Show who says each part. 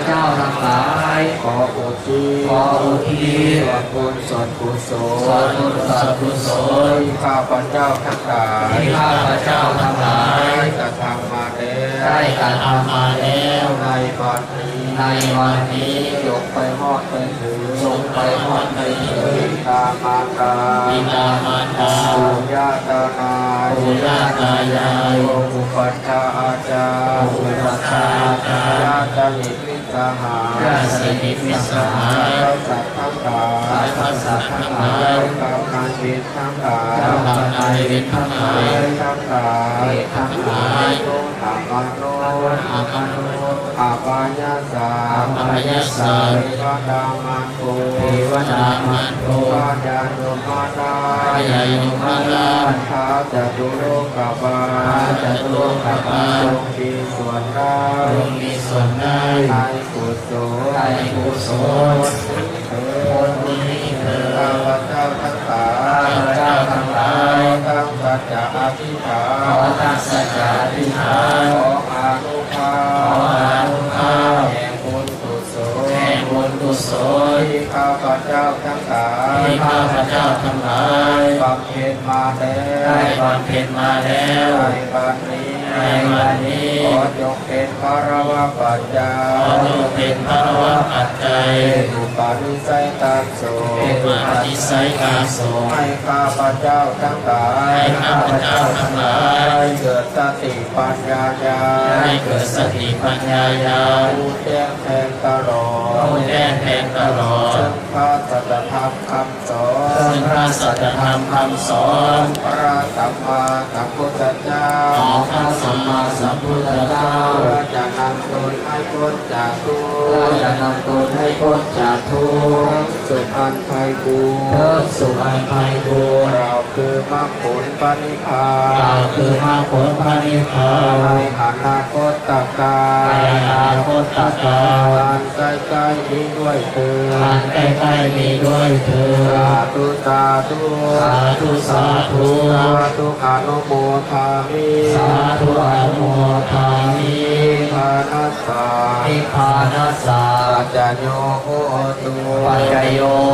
Speaker 1: เจ้าทั้งหลาย
Speaker 2: ขออุทิศส่วนบุญส่วนกุศล
Speaker 1: ส่วนบุญส่วนกุศล
Speaker 2: ที่ข้าพเจ้าทั้งหลาย
Speaker 1: ที่ข้าพเจ้าทั้งหลาย
Speaker 2: ได้กระทำมาแล้ว
Speaker 1: ได้กระทำมาแล้ว
Speaker 2: ในวันนี้
Speaker 1: ในวันนี้
Speaker 2: ยกไปมอดไปถือ
Speaker 1: จงไปหอดไปถึง
Speaker 2: บิดามารดา
Speaker 1: บิดามารดา
Speaker 2: ปู่ย่าตานาย
Speaker 1: ปู่ย่าตายาย
Speaker 2: อุปัชฌาย์อาจารย์
Speaker 1: อุปัชฌาย์อาจารย์
Speaker 2: ญาติมิตรมิตรสหาย
Speaker 1: ญาติสนิทมิตรสหาย
Speaker 2: และสัตว์ทั้งหลาย
Speaker 1: สายพระสัตว์ทั้งหลาย
Speaker 2: กรรมการเวรทั้งหลาย
Speaker 1: เจ้ากรรมนายเวรทั้งหลาย
Speaker 2: ทั้งหลาย
Speaker 1: ทั้งหลาย
Speaker 2: โลกามาโน
Speaker 1: อาคานุ
Speaker 2: อาปายาสา
Speaker 1: อาปายาสา
Speaker 2: เทวดามันโก
Speaker 1: เทวดามันโก
Speaker 2: พระญาโยมานา
Speaker 1: พระยายุมาลา
Speaker 2: ท้าจะดูโลกาบาล
Speaker 1: จตุโลกบาล
Speaker 2: จงมีส่วนได้
Speaker 1: จงมีส่วนได้
Speaker 2: ในกุศล
Speaker 1: ได้กุศลผลบุญนี้เถิด
Speaker 2: ข้าพเจ้าทั้งหลา
Speaker 1: ข้าย พเจ้าทั้งหลาย
Speaker 2: ตั้งสัจจะอธิษฐา
Speaker 1: ขอน ตั้งสัจจะอธิษฐาน
Speaker 2: ขออานุภา
Speaker 1: ขออานุภาพ
Speaker 2: แห่งบุญกุศล
Speaker 1: แห่งบุญกุศล
Speaker 2: ที่ข้าพเจ้าทั้งหลาย
Speaker 1: ที่ข้าพเจ้าทั้งหลาย
Speaker 2: บำเพ็ญมาแล้ว
Speaker 1: ได้บำเพ็ญมาแล้ว
Speaker 2: ในวันนี้
Speaker 1: ในวันนี้
Speaker 2: ขอจงเป็นพระวปัจจั
Speaker 1: ขอย จงเป็นพระวะปัจจัย
Speaker 2: อุปาณิสัยตัสโส
Speaker 1: เป็นปฏิสัยกาโส
Speaker 2: ให้ข้าพเจ้าทั้งหลาย
Speaker 1: ให้ข้าพเจ้าทั้งหลาย
Speaker 2: ให้เกิดสติปัญญาญาณ
Speaker 1: ให้เกิดสติปัญญาญาณ
Speaker 2: รู้แจ้งแทงตลอด
Speaker 1: รู้แจ้งแทงตลอด
Speaker 2: ซึ่งพระสัจธรรมคำสอน
Speaker 1: ซึ่งพระสัจธรรมคำสอน
Speaker 2: พระสัมมาสัมพุทธเจ้า
Speaker 1: ของพระสัมมาสัมพุทธเจ้า
Speaker 2: เพื่อจะนำตนให้พ้นจากทุก
Speaker 1: เพื่อ
Speaker 2: ข์
Speaker 1: จะนำตนให้พ้นจากทุกข์
Speaker 2: สุขอันไพบูร
Speaker 1: เพิ่ม
Speaker 2: ณ์
Speaker 1: สุขอันไพบูรณ์
Speaker 2: เราคือมรรคผลปณิพพาก
Speaker 1: ล่าวน คือมรรคผลพระนิพพา
Speaker 2: ใน
Speaker 1: น
Speaker 2: อนาคตกา
Speaker 1: ใน
Speaker 2: ล
Speaker 1: อนาคตการ
Speaker 2: การใกล้ๆนี้ด้วยเถิด
Speaker 1: การใกล้ๆนี้ด้วยเถิ
Speaker 2: สา
Speaker 1: ด
Speaker 2: ธุสาธุ
Speaker 1: สาธุสาธุ
Speaker 2: สาธุอนุโมทามิ
Speaker 1: สาธุอนุโมทามิ
Speaker 2: พานัสสา
Speaker 1: นิพพานัสสา
Speaker 2: ปัจจโยโหตุ
Speaker 1: ปัจจโยโ